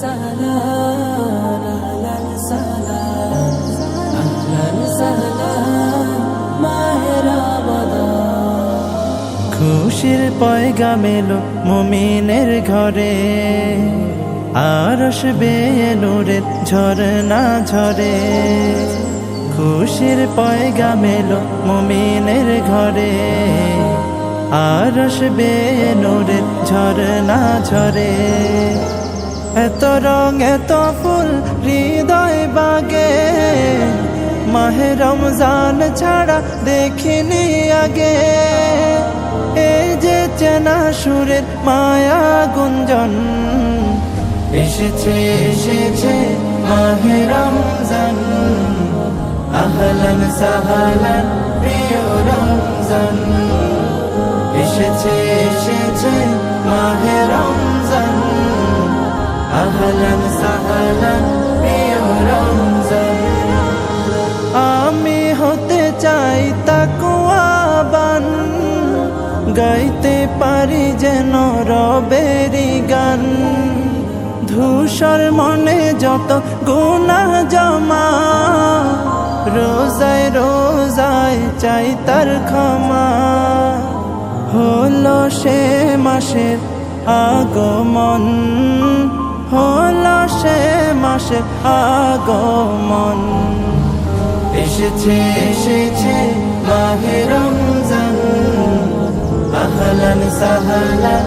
সাহলান আহলান সাহলান আহলান সাহলান মাহে রমাদান। খুশির পয়গাম এলো মুমিনের ঘরে, আরশ বেয়ে নূরের ঝরনা ঝরে। খুশির পয়গাম এলো মুমিনের ঘরে, আরশ বেয়ে নূরের ঝরনা ঝরে। এত রং এত ফুল হৃদয় বাগে, মাহে রমজান ছাড়া দেখিনি আগে। এই যে চেনা সুরের মায়া গুঞ্জন, এসেছে এসেছে মাহে রমজান। আহলান সাহলান প্রিয় রমজান, এসেছে এসেছে মাহে রমজান। আহলান সাহলান প্রিয় রমজান। আমি হতে চাই তাকওয়াবান, গাইতে পারি যেন রবেরি গান। ধূসর মনে যত গুনাহ জমা, রোজায় রোজায় চাই তার ক্ষমা। হলো সে মাসের আগমন, হলো সে মাসের আগমন। এসেছে এসেছে মাহে রমজান। আহলান সাহলান